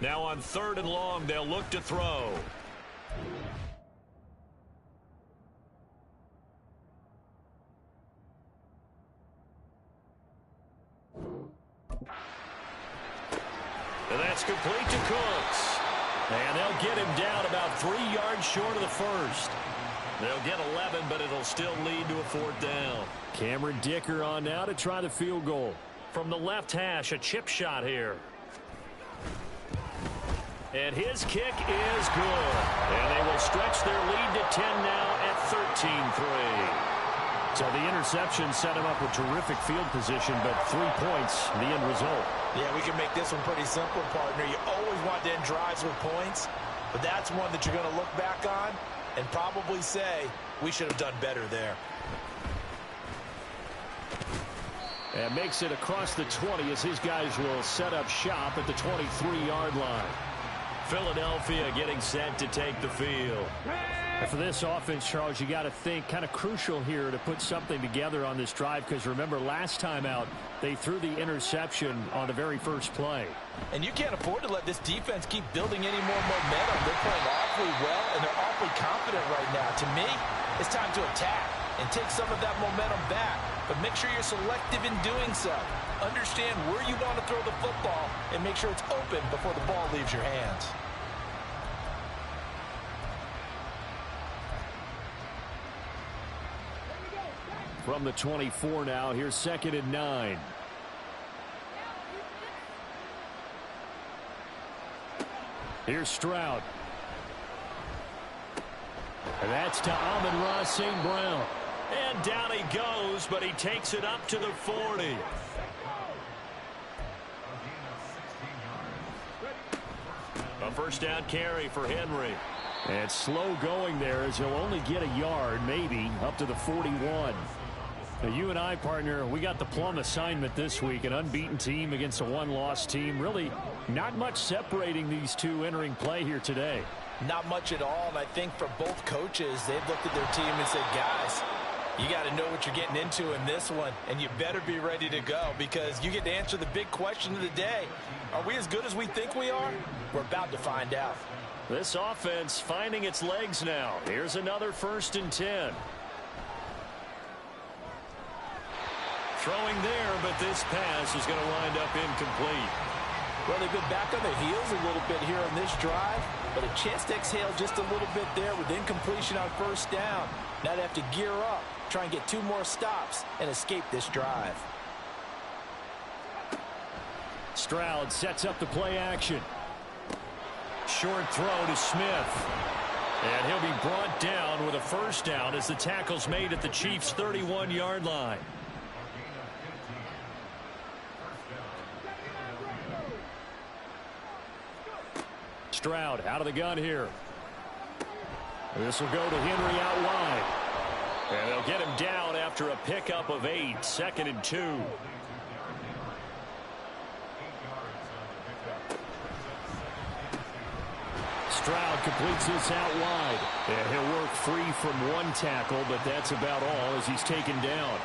Now on 3rd and long, they'll look to throw. And that's complete to Cooks. And they'll get him down about 3 yards short of the first. They'll get 11, but it'll still lead to a 4th down. Cameron Dicker on now to try the field goal. From the left hash, a chip shot here. And his kick is good. And they will stretch their lead to 10 now at 13-3. So the interception set him up with terrific field position, but 3 points, the end result. Yeah, we can make this one pretty simple, partner. You always want to end drives with points, but that's one that you're going to look back on and probably say, we should have done better there. And makes it across the 20 as his guys will set up shop at the 23-yard line. Philadelphia getting set to take the field. And for this offense, Charles, you got to think kind of crucial here to put something together on this drive, because remember last time out they threw the interception on the very first play. And you can't afford to let this defense keep building any more momentum. They're playing awfully well, and they're awfully confident right now. To me, it's time to attack and take some of that momentum back, but make sure you're selective in doing so. Understand where you want to throw the football and make sure it's open before the ball leaves your hands. From the 24 now, here's 2nd and 9. Here's Stroud. And that's to Amon-Ra St. Brown. And down he goes, but he takes it up to the 40. A 1st down carry for Henry. And slow going there as he'll only get a yard, maybe, up to the 41. Now, you and I, partner, we got the plum assignment this week, an unbeaten team against a one-loss team. Really not much separating these two entering play here today. Not much at all, and I think for both coaches, they've looked at their team and said, guys, you got to know what you're getting into in this one, and you better be ready to go because you get to answer the big question of the day. Are we as good as we think we are? We're about to find out. This offense finding its legs now. Here's another 1st and 10. Throwing there, but this pass is going to wind up incomplete. Well, they've been back on their heels a little bit here on this drive, but a chance to exhale just a little bit there with incompletion on 1st down. Now they have to gear up, try and get 2 more stops, and escape this drive. Stroud sets up the play action. Short throw to Smith. And he'll be brought down with a 1st down as the tackle's made at the Chiefs' 31-yard line. Stroud out of the gun here. This will go to Henry out wide. And they'll get him down after a pickup of 8, 2nd and 2. Stroud completes this out wide. And he'll work free from one tackle, but that's about all as he's taken down.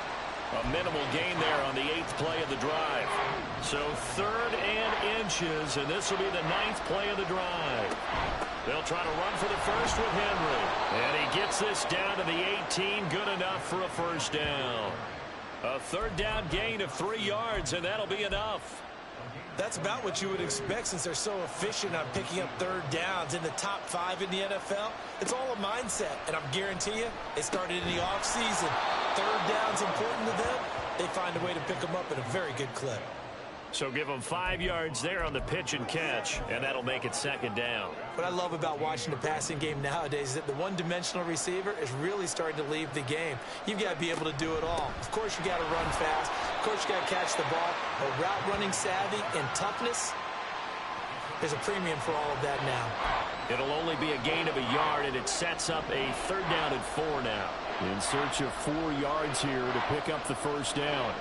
A minimal gain there on the 8th play of the drive. So 3rd and inches, and this will be the 9th play of the drive. They'll try to run for the first with Henry. And he gets this down to the 18, good enough for a 1st down. A 3rd down gain of 3 yards, and that'll be enough. That's about what you would expect since they're so efficient on picking up 3rd downs in the top 5 in the NFL. It's all a mindset, and I'm guarantee you it started in the offseason. 3rd down's important to them. They find a way to pick them up at a very good clip. So give them 5 yards there on the pitch and catch, and that'll make it 2nd down. What I love about watching the passing game nowadays is that the one-dimensional receiver is really starting to leave the game. You've got to be able to do it all. Of course, you got to run fast. Of course, you got to catch the ball. But route running savvy and toughness, there's a premium for all of that now. It'll only be a gain of a yard, and it sets up a 3rd down and 4 now. In search of 4 yards here to pick up the 1st down.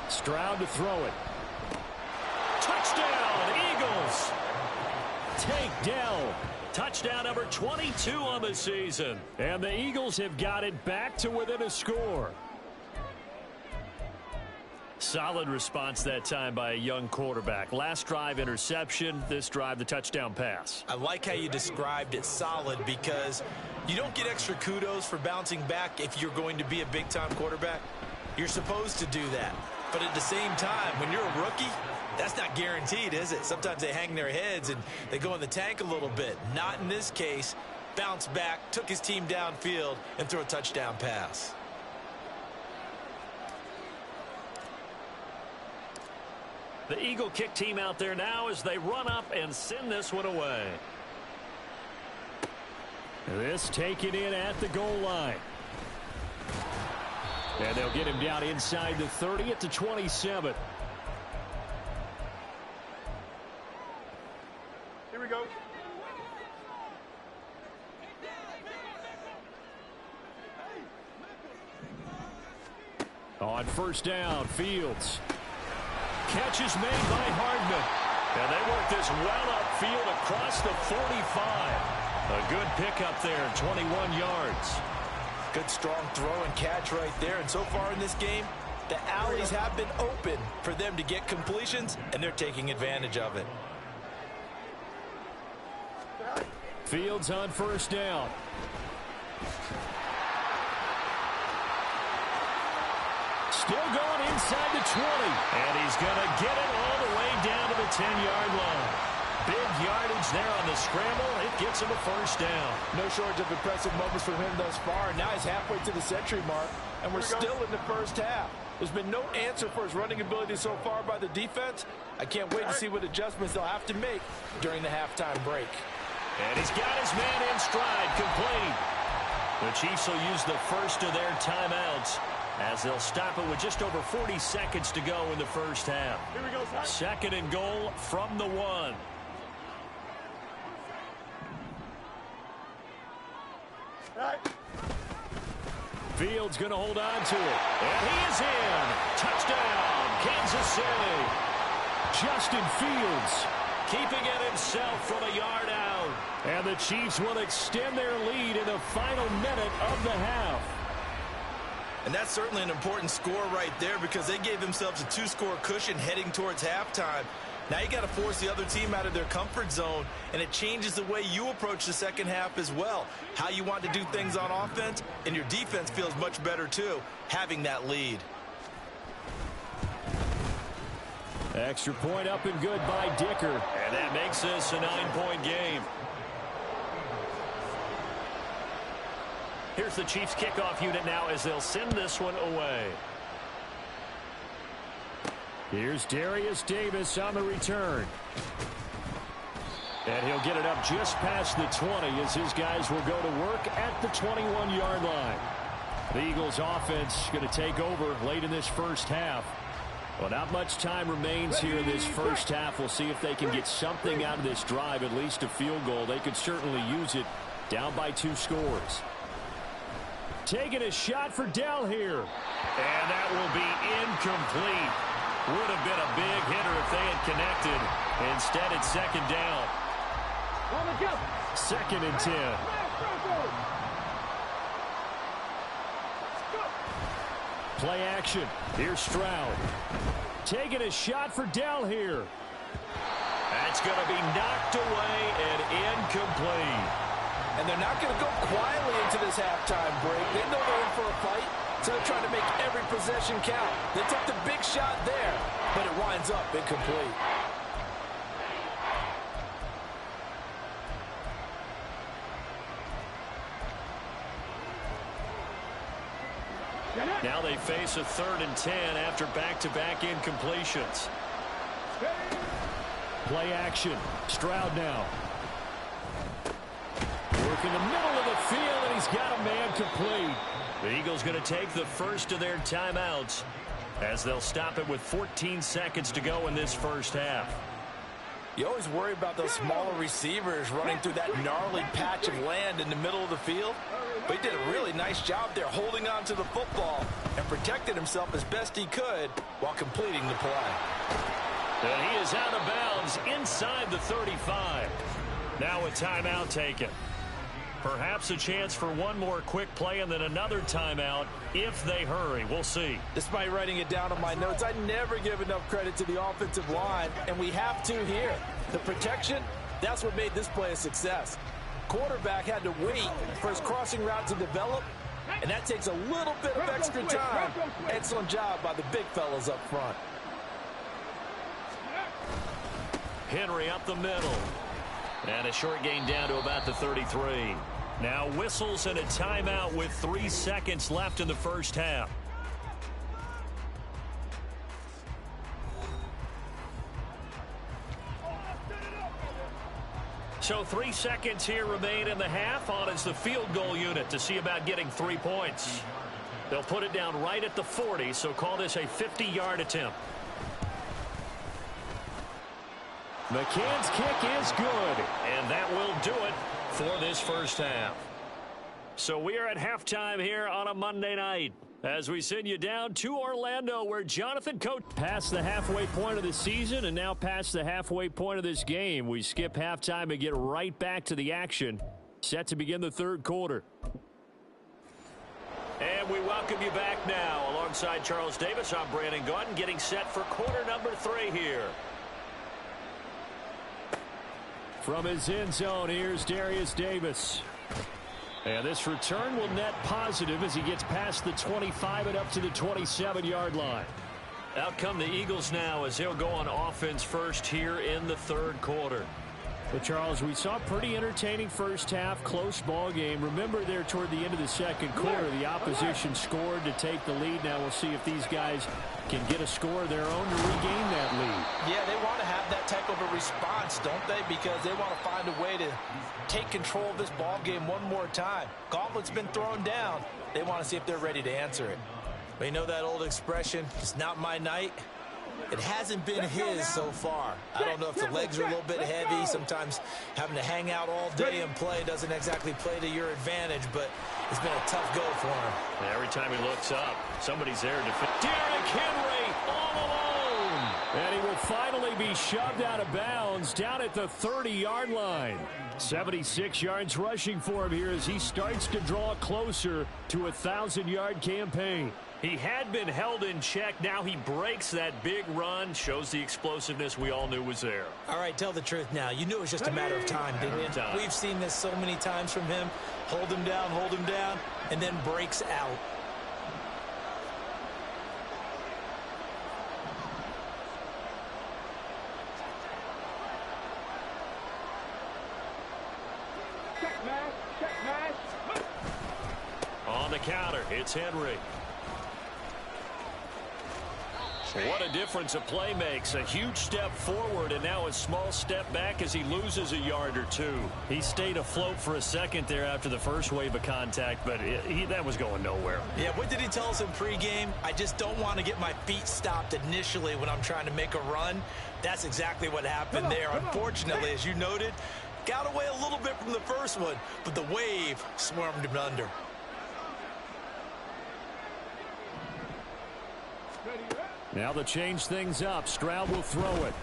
Stroud to throw it. Touchdown, Eagles! Tank Dell. Touchdown number 22 on the season. And the Eagles have got it back to within a score. Solid response that time by a young quarterback. Last drive, interception. This drive, the touchdown pass. I like how you described it, solid, because you don't get extra kudos for bouncing back if you're going to be a big-time quarterback. You're supposed to do that. But at the same time, when you're a rookie, that's not guaranteed, is it? Sometimes they hang their heads and they go in the tank a little bit. Not in this case. Bounced back, took his team downfield, and threw a touchdown pass. The Eagle kick team out there now as they run up and send this one away. This taken in at the goal line. And they'll get him down inside the 30 at the 27. Here we go. On first down, Fields. Catch is made by Hardman. And they work this well upfield across the 45. A good pickup there, 21 yards. Good strong throw and catch right there. And so far in this game, the alleys have been open for them to get completions, and they're taking advantage of it. Fields on first down. Still going inside the 20. And he's going to get it all the way down to the 10-yard line. Big yardage there on the scramble. It gets him a first down. No shortage of impressive moments from him thus far. Now he's halfway to the century mark, and we're still in the first half. There's been no answer for his running ability so far by the defense. I can't wait to see what adjustments they'll have to make during the halftime break. And he's got his man in stride, complete. The Chiefs will use the first of their timeouts as they'll stop it with just over 40 seconds to go in the first half. Here we go, son. Second and goal from the 1. Right. Fields going to hold on to it. And he is in. Touchdown, Kansas City. Justin Fields keeping it himself from a yard out. And the Chiefs will extend their lead in the final minute of the half. And that's certainly an important score right there because they gave themselves a 2-score cushion heading towards halftime. Now you got to force the other team out of their comfort zone, and it changes the way you approach the second half as well. How you want to do things on offense, and your defense feels much better too, having that lead. Extra point up and good by Dicker. And that makes this a 9-point game. Here's the Chiefs kickoff unit now as they'll send this one away. Here's Darius Davis on the return. And he'll get it up just past the 20 as his guys will go to work at the 21-yard line. The Eagles offense going to take over late in this first half. Well, not much time remains here in this first half. We'll see if they can get something out of this drive, at least a field goal. They could certainly use it down by 2 scores. Taking a shot for Dell here. And that will be incomplete. Would have been a big hitter if they had connected. Instead, it's second down. Second and 10. Play action. Here's Stroud. Taking a shot for Dell here. That's going to be knocked away and incomplete. And they're not going to go quietly into this halftime break. They know they're in for a fight, so they're trying to make every possession count. They took the big shot there, but it winds up incomplete. Now they face a 3rd and 10 after back-to-back incompletions. Play action. Stroud now. Work in the middle of the field, and he's got a man complete. The Eagles going to take the first of their timeouts as they'll stop it with 14 seconds to go in this first half. You always worry about those smaller receivers running through that gnarly patch of land in the middle of the field. But he did a really nice job there holding on to the football and protected himself as best he could while completing the play. And he is out of bounds inside the 35. Now a timeout taken. Perhaps a chance for one more quick play and then another timeout if they hurry. We'll see. Despite writing it down on my notes, I never give enough credit to the offensive line, and we have to here. The protection, that's what made this play a success. Quarterback had to wait for his crossing route to develop, and that takes a little bit of extra time. Excellent job by the big fellas up front. Henry up the middle. And a short gain down to about the 33. Now whistles and a timeout with 3 seconds left in the first half. So 3 seconds here remain in the half. On is the field goal unit to see about getting 3 points. They'll put it down right at the 40, so call this a 50-yard attempt. McCann's kick is good, and that will do it for this first half. So we are at halftime here on a Monday night as we send you down to Orlando, where Jonathan Coach past the halfway point of the season and now past the halfway point of this game. We skip halftime and get right back to the action. Set to begin the third quarter. And we welcome you back now. Alongside Charles Davis, I'm Brandon Gaudin, getting set for quarter number 3 here. From his end zone, here's Darius Davis. And this return will net positive as he gets past the 25 and up to the 27-yard line. Out come the Eagles now as they'll go on offense first here in the third quarter. Well, Charles, we saw a pretty entertaining first half, close ball game. Remember there toward the end of the second quarter, the opposition scored to take the lead. Now we'll see if these guys can get a score of their own to regain that lead. Yeah, they want to have that type of a response, don't they? Because they want to find a way to take control of this ball game one more time. Gauntlet's been thrown down. They want to see if they're ready to answer it. But you know that old expression, it's not my night? It hasn't been his so far. I don't know if the legs are a little bit heavy. Sometimes having to hang out all day and play doesn't exactly play to your advantage, but it's been a tough go for him. And every time he looks up, somebody's there to defend. Derrick Henry all alone. And he will finally be shoved out of bounds down at the 30-yard line. 76 yards rushing for him here as he starts to draw closer to a 1,000-yard campaign. He had been held in check. Now he breaks that big run. Shows the explosiveness we all knew was there. All right, tell the truth now. You knew it was just a matter of time, didn't you? We've seen this so many times from him. Hold him down, and then breaks out. On the counter, it's Henry. What a difference a play makes. A huge step forward and now a small step back as he loses a yard or two. He stayed afloat for a second there after the first wave of contact, but that was going nowhere. Yeah, what did he tell us in pregame? I just don't want to get my feet stopped initially when I'm trying to make a run. That's exactly what happened there. Unfortunately, as you noted, got away a little bit from the first one, but the wave swarmed him under. Now to change things up, Stroud will throw it.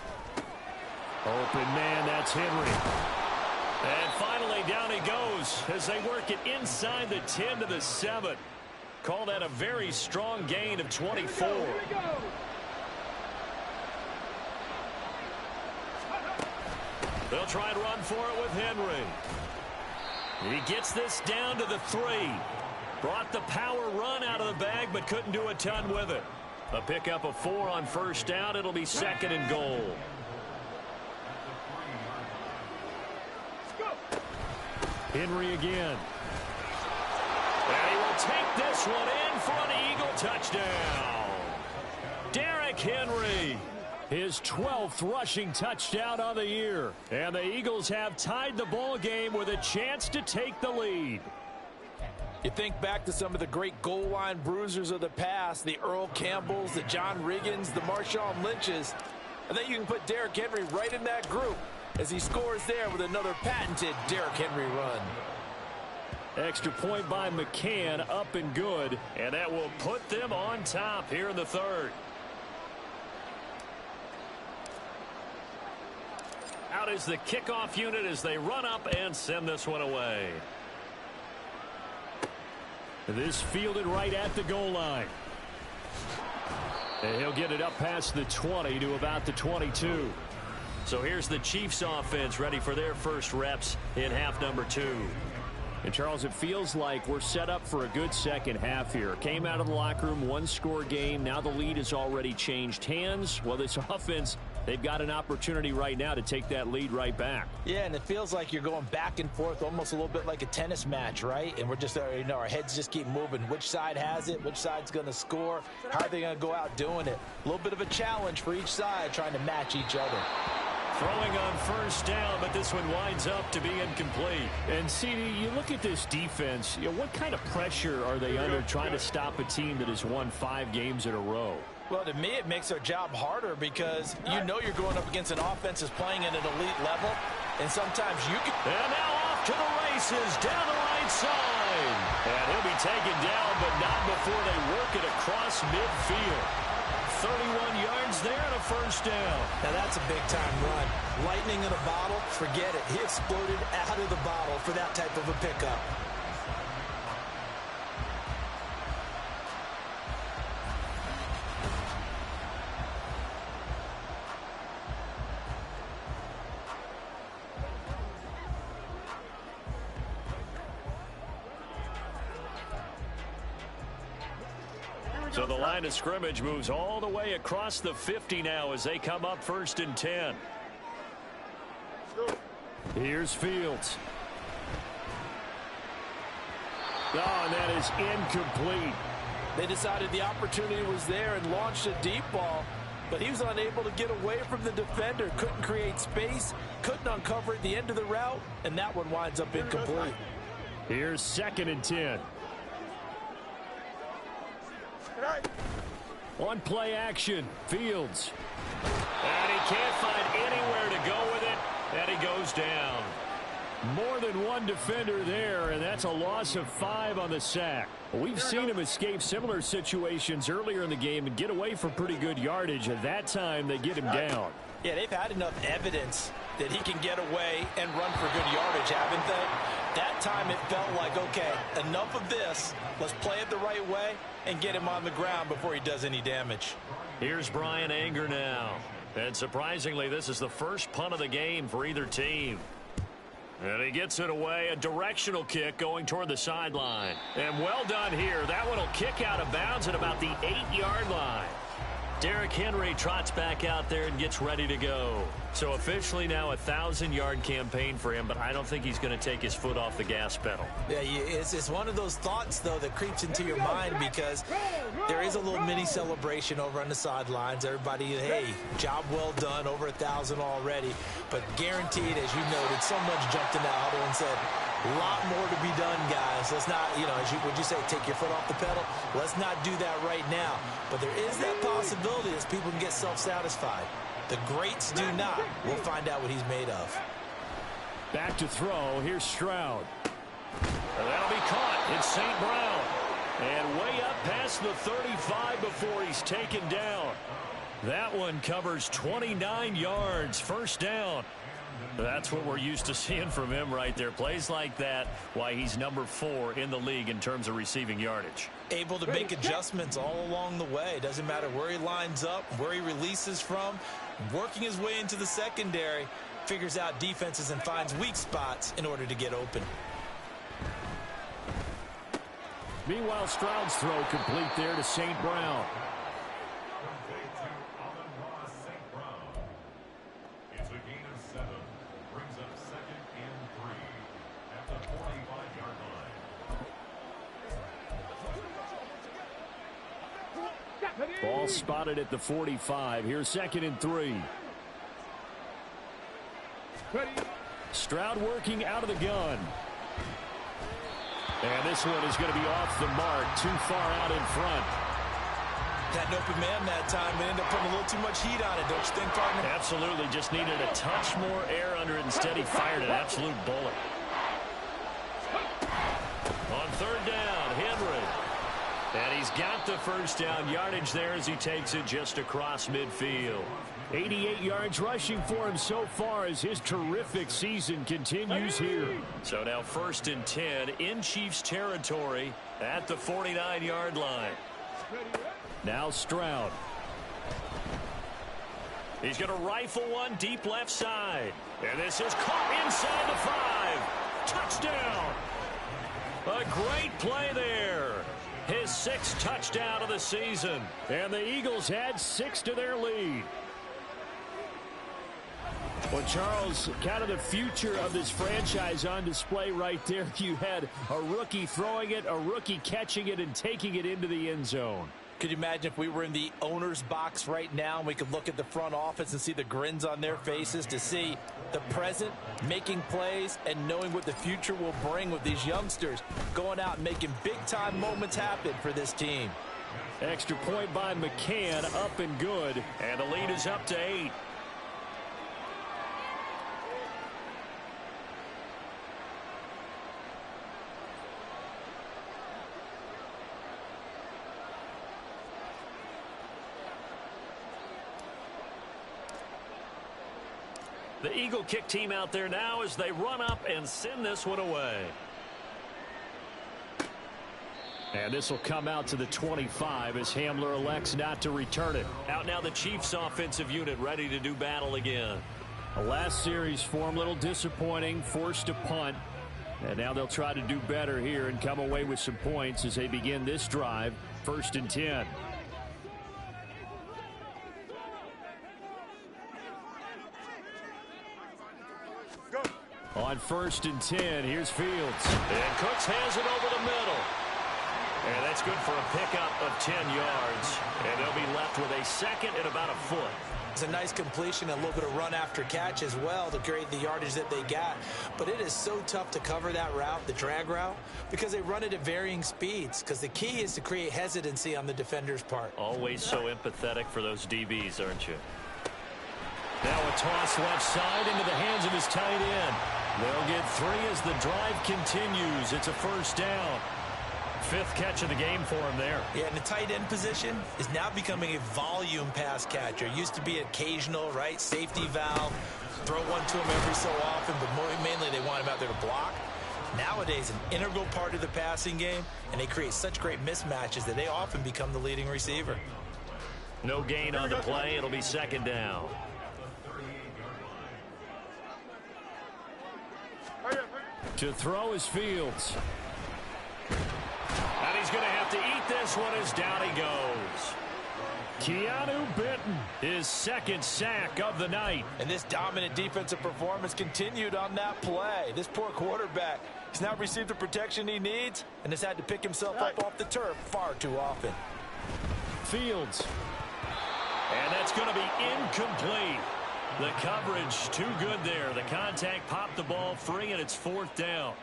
Open man, that's Henry. And finally down he goes as they work it inside the 10 to the 7. Call that a very strong gain of 24. They'll try and run for it with Henry. He gets this down to the 3. Brought the power run out of the bag but couldn't do a ton with it. A pickup of 4 on first down. It'll be 2nd and goal. Henry again. And he will take this one in for an Eagle touchdown. Derrick Henry. His 12th rushing touchdown on the year. And the Eagles have tied the ball game with a chance to take the lead. You think back to some of the great goal line bruisers of the past, the Earl Campbells, the John Riggins, the Marshawn Lynches. I think you can put Derrick Henry right in that group as he scores there with another patented Derrick Henry run. Extra point by McCann, up and good. And that will put them on top here in the third. Out is the kickoff unit as they run up and send this one away. This fielded right at the goal line. And he'll get it up past the 20 to about the 22. So here's the Chiefs offense ready for their first reps in half number 2. And, Charles, it feels like we're set up for a good second half here. Came out of the locker room, one-score game. Now the lead has already changed hands. Well, this offense, they've got an opportunity right now to take that lead right back. Yeah, and it feels like you're going back and forth, almost a little bit like a tennis match, right? And we're just, our heads just keep moving. Which side has it? Which side's going to score? How are they going to go out doing it? A little bit of a challenge for each side, trying to match each other. Throwing on first down, but this one winds up to be incomplete. And, CD, you look at this defense, what kind of pressure are they under trying to stop a team that has won 5 games in a row? Well, to me, it makes their job harder because you know you're going up against an offense that's playing at an elite level, and sometimes you can... And now off to the races, down the right side. And he'll be taken down, but not before they work it across midfield. 31 yards there and a first down. Now that's a big-time run. Lightning in a bottle, forget it. He exploded out of the bottle for that type of a pickup. So the line of scrimmage moves all the way across the 50 now as they come up 1st and 10. Here's Fields. Oh, and that is incomplete. They decided the opportunity was there and launched a deep ball, but he was unable to get away from the defender. Couldn't create space, couldn't uncover at the end of the route, and that one winds up incomplete. Here's 2nd and 10. On play action, Fields. And he can't find anywhere to go with it, and he goes down. More than one defender there, and that's a loss of 5 on the sack. We've seen him escape similar situations earlier in the game and get away for pretty good yardage. At that time, they get him down. Yeah, they've had enough evidence that he can get away and run for good yardage, haven't they? That time it felt like, okay, enough of this. Let's play it the right way and get him on the ground before he does any damage. Here's Brian Anger now. And surprisingly, this is the first punt of the game for either team. And he gets it away, a directional kick going toward the sideline. And well done here. That one will kick out of bounds at about the 8-yard line. Derrick Henry trots back out there and gets ready to go. So officially now a 1,000-yard campaign for him, but I don't think he's going to take his foot off the gas pedal. Yeah, it's one of those thoughts, though, that creeps into your mind because there is a little mini celebration over on the sidelines. Everybody, hey, job well done, over 1,000 already. But guaranteed, as you noted, someone's jumped in that huddle and said, a lot more to be done, guys. Let's not, would you say, take your foot off the pedal? Let's not do that right now. But there is that possibility as people can get self-satisfied. The greats do not. We'll find out what he's made of. Back to throw. Here's Stroud. And that'll be caught. It's St. Brown. And way up past the 35 before he's taken down. That one covers 29 yards. First down. That's what we're used to seeing from him right there. Plays like that, why he's number 4 in the league in terms of receiving yardage. Able to make adjustments all along the way. Doesn't matter where he lines up, where he releases from. Working his way into the secondary, figures out defenses and finds weak spots in order to get open. Meanwhile, Stroud's throw complete there to St. Brown. Ball spotted at the 45. Here's 2nd and 3. Stroud working out of the gun. And this one is going to be off the mark. Too far out in front. Had an open man that time and ended up putting a little too much heat on it, don't you think, partner? Absolutely. Just needed a touch more air under it. Instead, he fired an absolute bullet. On 3rd down, Henry. And And he's got the first down yardage there as he takes it just across midfield. 88 yards rushing for him so far as his terrific season continues here. So now 1st and 10 in Chiefs territory at the 49-yard line. Now Stroud. He's going to rifle one deep left side. And this is caught inside the 5. Touchdown. A great play there. His 6th touchdown of the season. And the Eagles add 6 to their lead. Well, Charles, kind of the future of this franchise on display right there. You had a rookie throwing it, a rookie catching it, and taking it into the end zone. Could you imagine if we were in the owner's box right now and we could look at the front office and see the grins on their faces, to see the present making plays and knowing what the future will bring with these youngsters going out and making big-time moments happen for this team. Extra point by McCann, up and good. And the lead is up to 8. The Eagle kick team out there now as they run up and send this one away. And this will come out to the 25 as Hamler elects not to return it. Out now the Chiefs offensive unit ready to do battle again. The last series form a little disappointing, forced to punt. And now they'll try to do better here and come away with some points as they begin this drive. 1st and 10. On 1st and 10, here's Fields. And Cooks has it over the middle. And that's good for a pickup of 10 yards. And they'll be left with a 2nd and about a foot. It's a nice completion, a little bit of run after catch as well to create the yardage that they got. But it is so tough to cover that route, the drag route, because they run it at varying speeds. Because the key is to create hesitancy on the defender's part. Always so empathetic for those DBs, aren't you? Now a toss left side into the hands of his tight end. They'll get 3 as the drive continues. It's a 1st down. 5th catch of the game for him there. Yeah, and the tight end position is now becoming a volume pass catcher. Used to be occasional, right? Safety valve. Throw one to him every so often, but mainly they want him out there to block. Nowadays, an integral part of the passing game, and they create such great mismatches that they often become the leading receiver. No gain on the play. It'll be 2nd down. To throw is Fields. And he's going to have to eat this one as down he goes. Keanu Benton, his 2nd sack of the night. And this dominant defensive performance continued on that play. This poor quarterback, he's now received the protection he needs and has had to pick himself up off the turf far too often. Fields. And that's going to be incomplete. The coverage too good there. The contact popped the ball free, and it's 4th down.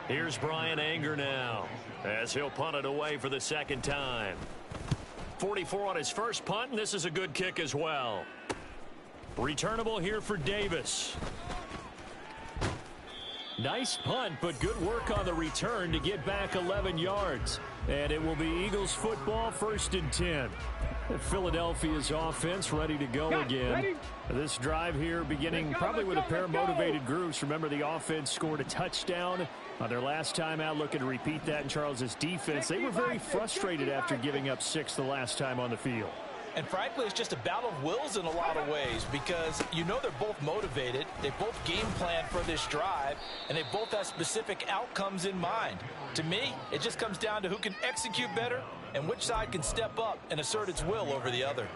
Here's Brian Anger now as he'll punt it away for the 2nd time. 44 on his first punt, and this is a good kick as well. Returnable here for Davis. Nice punt, but good work on the return to get back 11 yards. And it will be Eagles football, 1st and 10. Philadelphia's offense ready to go again. This drive here beginning probably with a pair of motivated groups. Remember, the offense scored a touchdown on their last time out, looking to repeat that in Charles's defense. They were very frustrated after giving up 6 the last time on the field. And frankly, it's just a battle of wills in a lot of ways, because you know they're both motivated, they both game plan for this drive, and they both have specific outcomes in mind. To me, it just comes down to who can execute better and which side can step up and assert its will over the other.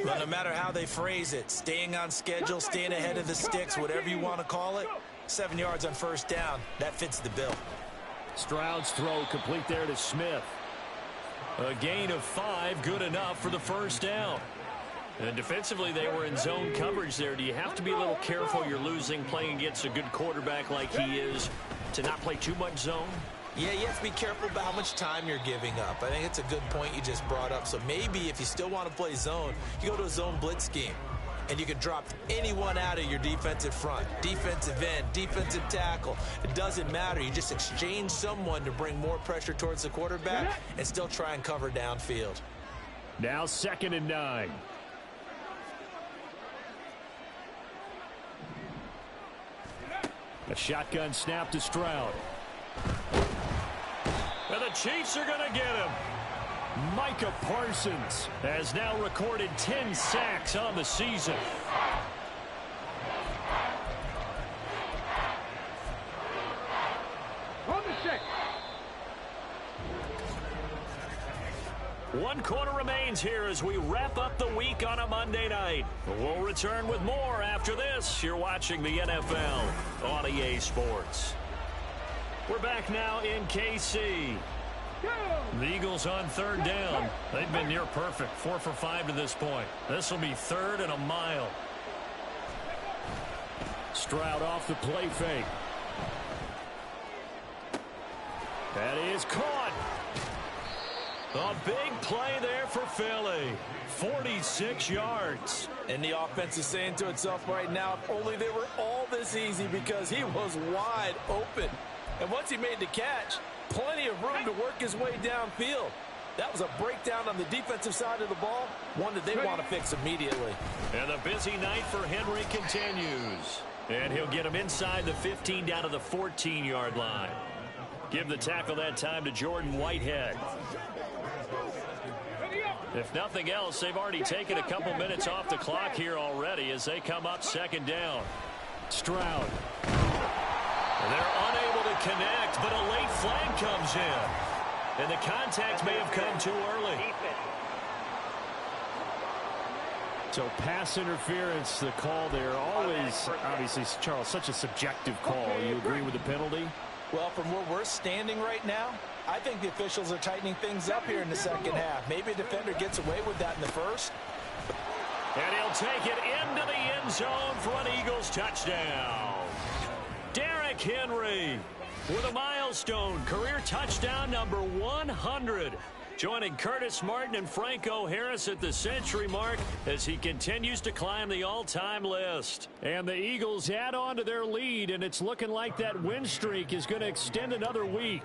Well, no matter how they phrase it, staying on schedule, staying ahead of the sticks, whatever you want to call it, 7 yards on 1st down, that fits the bill. Stroud's throw complete there to Smith. A gain of 5, good enough for the 1st down. And defensively, they were in zone coverage there. Do you have to be a little careful you're losing playing against a good quarterback like he is to not play too much zone? Yeah, you have to be careful about how much time you're giving up. I think it's a good point you just brought up. So maybe if you still want to play zone, you go to a zone blitz scheme. and you can drop anyone out of your defensive front. Defensive end, defensive tackle. It doesn't matter. You just exchange someone to bring more pressure towards the quarterback and still try and cover downfield. Now 2nd and 9. A shotgun snap to Stroud. And the Chiefs are going to get him. Micah Parsons has now recorded 10 sacks on the season. On the 6. 1 quarter remains here as we wrap up the week on a Monday night. We'll return with more after this. You're watching the NFL on EA Sports. We're back now in KC. The Eagles on 3rd down. They've been near perfect. 4 for 5 to this point. This will be 3rd and a mile. Stroud off the play fake. That is caught. A big play there for Philly. 46 yards. And the offense is saying to itself right now, if only they were all this easy, because he was wide open. And once he made the catch, plenty of room to work his way downfield. That was a breakdown on the defensive side of the ball, one that they want to fix immediately. And the busy night for Henry continues. And he'll get him inside the 15 down to the 14-yard line. Give the tackle that time to Jordan Whitehead. If nothing else, they've already taken a couple minutes off the clock here already as they come up 2nd down. Stroud. They're unable to connect, but a late flag comes in. And the contact may have come too early. So pass interference, the call there. Always, obviously, Charles, such a subjective call. You agree with the penalty? Well, from where we're standing right now, I think the officials are tightening things up here in the 2nd half. Maybe a defender gets away with that in the 1st. And he'll take it into the end zone for an Eagles touchdown. Derrick Henry with a milestone career touchdown number 100. Joining Curtis Martin and Franco Harris at the century mark as he continues to climb the all-time list. And the Eagles add on to their lead, and it's looking like that win streak is going to extend another week.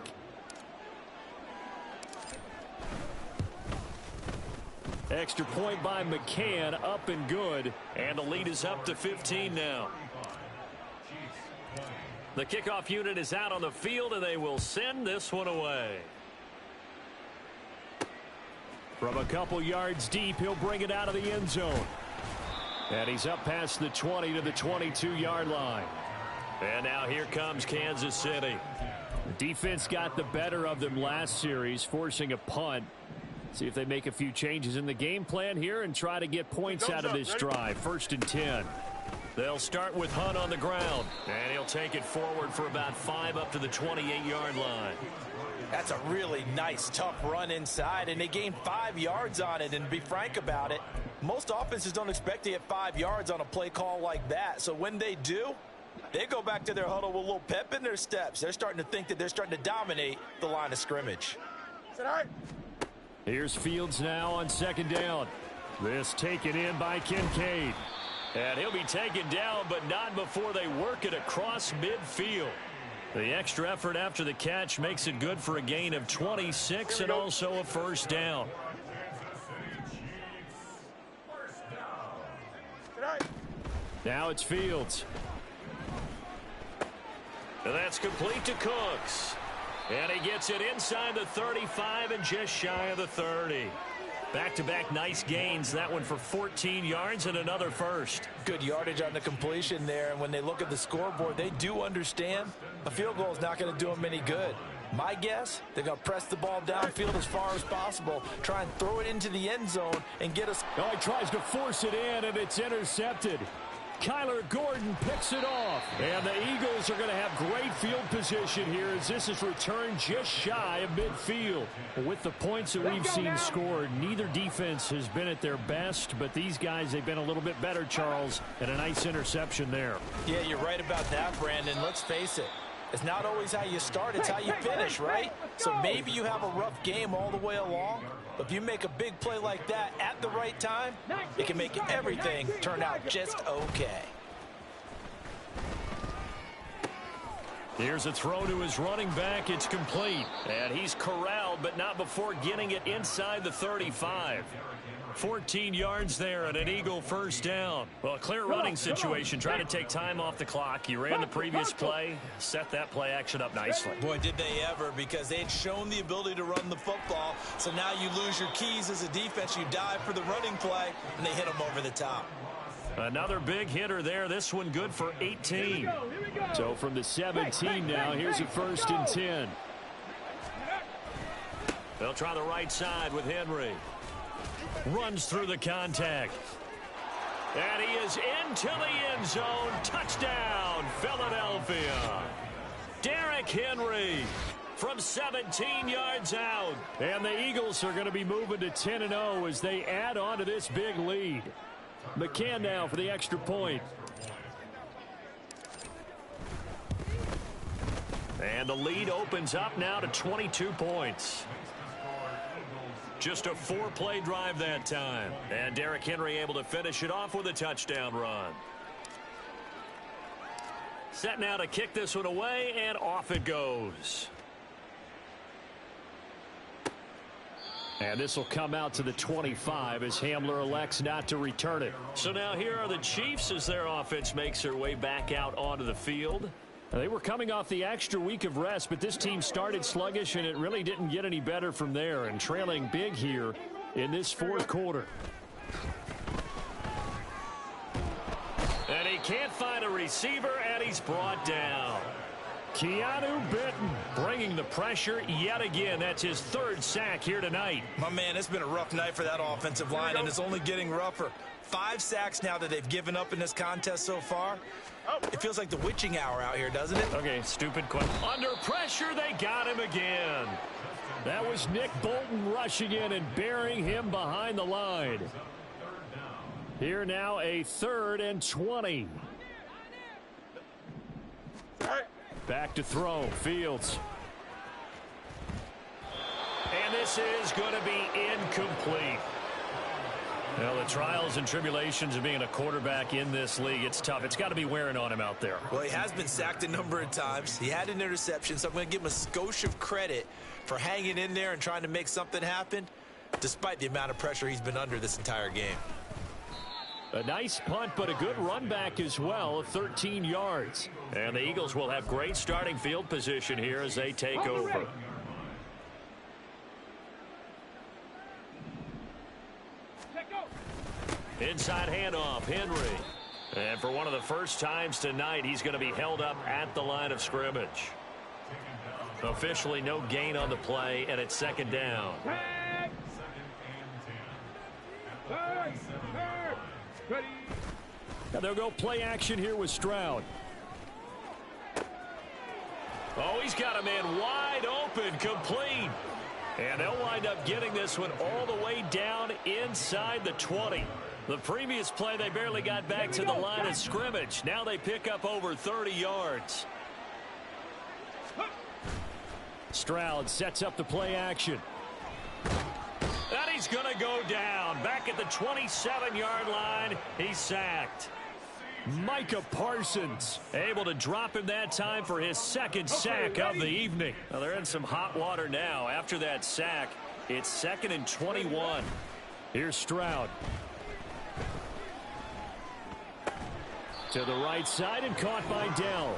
Extra point by McCann, up and good. And the lead is up to 15 now. The kickoff unit is out on the field, and they will send this one away. From a couple yards deep, he'll bring it out of the end zone. And he's up past the 20 to the 22-yard line. And now here comes Kansas City. The defense got the better of them last series, forcing a punt. See if they make a few changes in the game plan here and try to get points out of this drive. 1st and 10. They'll start with Hunt on the ground. And he'll take it forward for about 5 up to the 28-yard line. That's a really nice, tough run inside, and they gained 5 yards on it. And to be frank about it, most offenses don't expect to get 5 yards on a play call like that. So when they do, they go back to their huddle with a little pep in their steps. They're starting to think that they're starting to dominate the line of scrimmage. Here's Fields now on 2nd down. This taken in by Kincaid. And he'll be taken down, but not before they work it across midfield. The extra effort after the catch makes it good for a gain of 26 and also a 1st down. Now it's Fields. And that's complete to Cooks. And he gets it inside the 35 and just shy of the 30. Back-to-back nice gains. That one for 14 yards and another 1st. Good yardage on the completion there. And when they look at the scoreboard, they do understand a field goal is not going to do them any good. My guess, they're going to press the ball downfield as far as possible, try and throw it into the end zone and get us. Oh, he tries to force it in, and it's intercepted. Kyler Gordon picks it off. And the Eagles are going to have great field position here as this is returned just shy of midfield. With the points that we've seen scored, neither defense has been at their best, but these guys, they've been a little bit better, Charles, and a nice interception there. Yeah, you're right about that, Brandon. Let's face it. It's not always how you start, it's how you finish, right? So maybe you have a rough game all the way along, but if you make a big play like that at the right time, it can make everything turn out just okay. Here's a throw to his running back. It's complete. And he's corralled, but not before getting it inside the 35. 14 yards there and an Eagle first down. Well, a clear running situation. Trying to take time off the clock. You ran the previous play, set that play action up nicely. Boy, did they ever, because they had shown the ability to run the football. So now you lose your keys as a defense. You dive for the running play, and they hit them over the top. Another big hitter there. This one good for 18. So from the 17 now, here's a 1st and 10. They'll try the right side with Henry. Runs through the contact. And he is into the end zone. Touchdown, Philadelphia. Derrick Henry from 17 yards out. And the Eagles are going to be moving to 10-0 as they add on to this big lead. McCann now for the extra point. And the lead opens up now to 22 points. Just a 4-play drive that time. And Derrick Henry able to finish it off with a touchdown run. Set now to kick this one away, and off it goes. And this will come out to the 25 as Hamler elects not to return it. So now here are the Chiefs as their offense makes their way back out onto the field. They were coming off the extra week of rest, but this team started sluggish, and it really didn't get any better from there, and trailing big here in this 4th quarter. And he can't find a receiver, and he's brought down. Keanu Benton bringing the pressure yet again. That's his 3rd sack here tonight. My man, it's been a rough night for that offensive line, and it's only getting rougher. 5 sacks now that they've given up in this contest so far. It feels like the witching hour out here, doesn't it? Okay, stupid question. Under pressure, they got him again. That was Nick Bolton rushing in and burying him behind the line. Here now a 3rd and 20. Back to throw. Fields. And this is going to be incomplete. Well, the trials and tribulations of being a quarterback in this league, it's tough. It's got to be wearing on him out there. Well, he has been sacked a number of times. He had an interception, so I'm going to give him a skosh of credit for hanging in there and trying to make something happen, despite the amount of pressure he's been under this entire game. A nice punt, but a good run back as well, 13 yards. And the Eagles will have great starting field position here as they take over. Inside handoff, Henry. And for one of the first times tonight, he's going to be held up at the line of scrimmage. Officially no gain on the play, and it's 2nd down. Now they'll go play action here with Stroud. Oh, he's got a man wide open, complete. And they'll wind up getting this one all the way down inside the 20. The previous play, they barely got back to the line of scrimmage. Now they pick up over 30 yards. Stroud sets up the play action. And he's going to go down. Back at the 27-yard line, he's sacked. Micah Parsons able to drop him that time for his 2nd sack of the evening. Now they're in some hot water now. After that sack, it's 2nd and 21. Here's Stroud. To the right side and caught by Dell.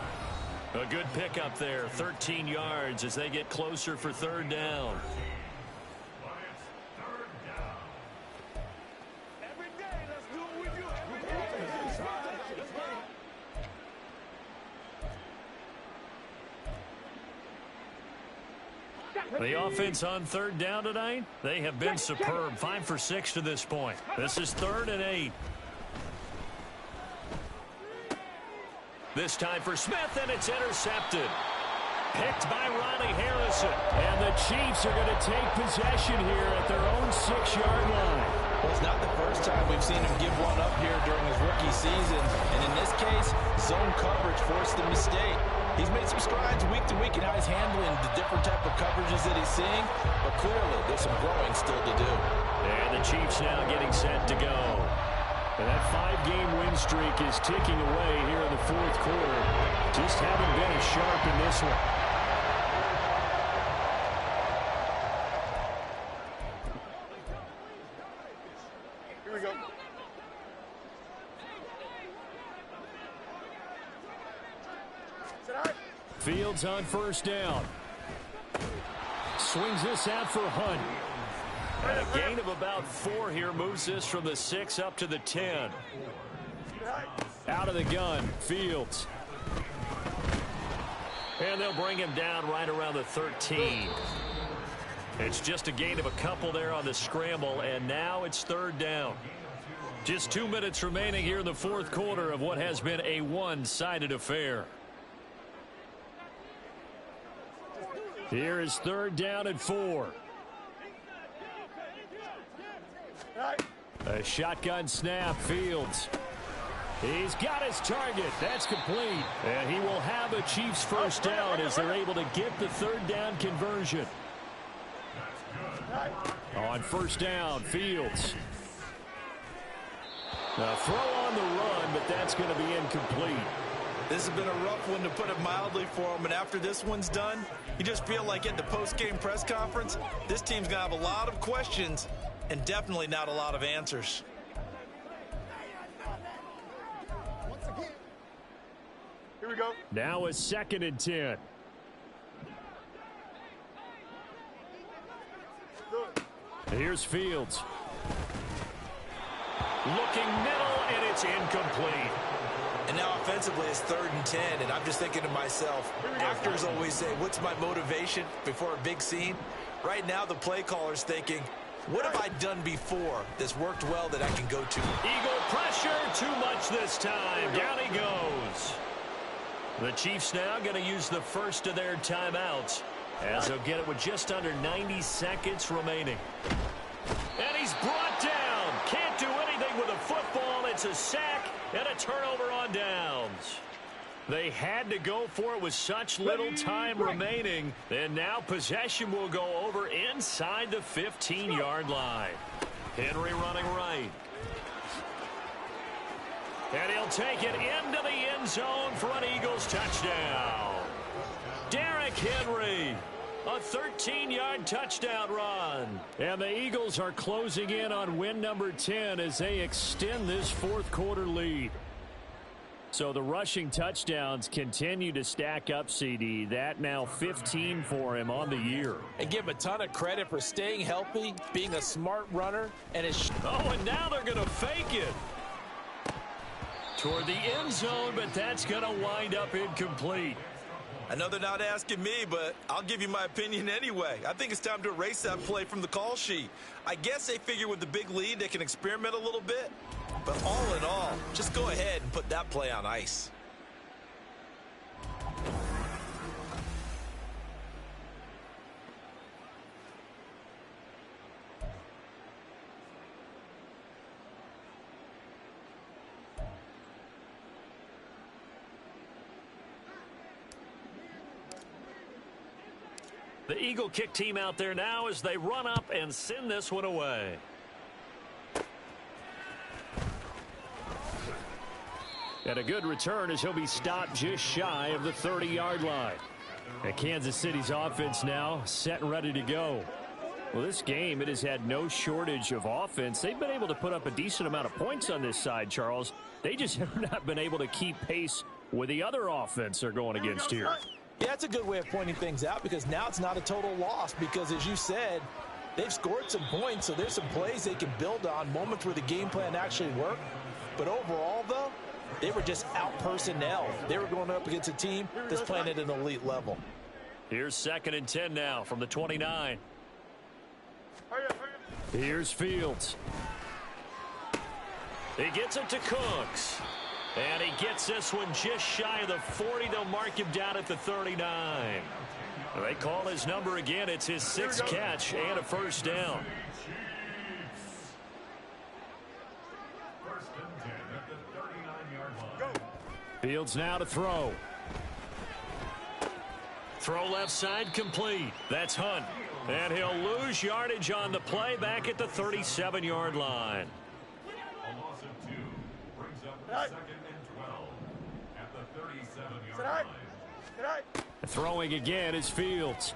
A good pickup there, 13 yards as they get closer for 3rd down. The offense on 3rd down tonight, they have been superb. 5 for 6 to this point. This is 3rd and 8. This time for Smith, and it's intercepted. Picked by Ronnie Harrison. And the Chiefs are going to take possession here at their own 6-yard line. Well, it's not the first time we've seen him give one up here during his rookie season. And in this case, zone coverage forced the mistake. He's made some strides week to week in how he's handling the different type of coverages that he's seeing, but clearly there's some growing still to do. And the Chiefs now getting set to go. And that 5-game win streak is ticking away here in the fourth quarter. Just haven't been as sharp in this one. Here we go. Fields on first down. Swings this out for Hunt. And a gain of about 4 here moves this from the 6 up to the 10. Out of the gun, Fields. And they'll bring him down right around the 13. It's just a gain of a couple there on the scramble, and now it's third down. Just 2 minutes remaining here in the fourth quarter of what has been a one-sided affair. Here is third down and 4. A shotgun snap, Fields. He's got his target. That's complete. And he will have a Chiefs first down as they're able to get the third down conversion. On first down, Fields. A throw on the run, but that's going to be incomplete. This has been a rough one, to put it mildly, for him. And after this one's done, you just feel like at the post-game press conference, this team's going to have a lot of questions and definitely not a lot of answers. Here we go. Now a 2nd and 10. Here's Fields. Looking middle, and it's incomplete. And now offensively it's 3rd and 10, and I'm just thinking to myself, actors always say, what's my motivation before a big scene? Right now the play caller's thinking, what have I done before that's worked well that I can go to? Eagle pressure, too much this time. Down he goes. The Chiefs now going to use the first of their timeouts, as they'll get it with just under 90 seconds remaining. And he's brought down. Can't do anything with a football. It's a sack and a turnover on downs. They had to go for it with such little time remaining. And now possession will go over inside the 15-yard line. Henry running right. And he'll take it into the end zone for an Eagles touchdown. Derrick Henry, a 13-yard touchdown run. And the Eagles are closing in on win number 10 as they extend this fourth quarter lead. So the rushing touchdowns continue to stack up, CD. That now 15 for him on the year. And give him a ton of credit for staying healthy, being a smart runner, and his... Oh, and now they're going to fake it toward the end zone, but that's going to wind up incomplete. I know they're not asking me, but I'll give you my opinion anyway. I think it's time to erase that play from the call sheet. I guess they figure with the big lead they can experiment a little bit. But all in all, just go ahead and put that play on ice. The Eagle kick team out there now as they run up and send this one away. And a good return as he'll be stopped just shy of the 30-yard line. And Kansas City's offense now set and ready to go. Well, this game, it has had no shortage of offense. They've been able to put up a decent amount of points on this side, Charles. They just have not been able to keep pace with the other offense they're going against here. Yeah, that's a good way of pointing things out, because now it's not a total loss, because as you said, they've scored some points, so there's some plays they can build on, moments where the game plan actually worked. But overall, though, they were just out-personnel. They were going up against a team that's playing at an elite level. Here's 2nd and 10 now from the 29. Here's Fields. He gets it to Cooks. And he gets this one just shy of the 40. They'll mark him down at the 39. They call his number again. It's his 6th catch and a first down. Fields now to throw. Throw left side complete. That's Hunt. And he'll lose yardage on the play back at the 37-yard line. A loss of 2 brings up 2nd and 12 at the 37-yard line. Throwing again is Fields.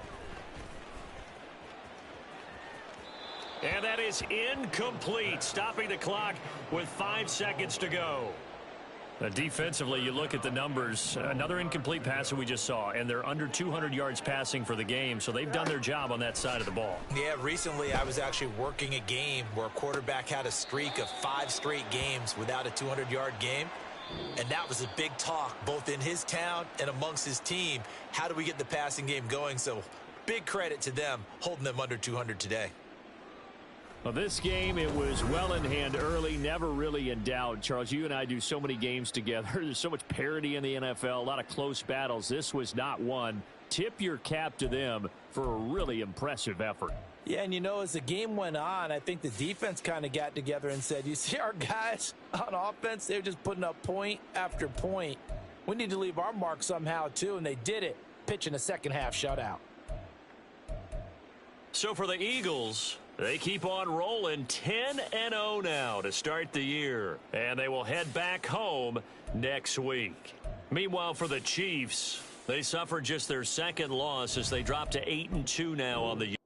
And that is incomplete, stopping the clock with 5 seconds to go. Defensively, you look at the numbers. Another incomplete pass that we just saw, and they're under 200 yards passing for the game, so they've done their job on that side of the ball. Yeah, recently I was actually working a game where a quarterback had a streak of 5 straight games without a 200-yard game, and that was a big talk both in his town and amongst his team. How do we get the passing game going? So big credit to them holding them under 200 today. Well, this game, it was well in hand early, never really in doubt. Charles, you and I do so many games together. There's so much parity in the NFL, a lot of close battles. This was not one. Tip your cap to them for a really impressive effort. Yeah, and you know, as the game went on, I think the defense kind of got together and said, you see our guys on offense, they're just putting up point after point. We need to leave our mark somehow, too, and they did it, pitching a second-half shutout. So for the Eagles, they keep on rolling 10-0 now to start the year. And they will head back home next week. Meanwhile, for the Chiefs, they suffered just their second loss as they drop to 8-2 now on the year.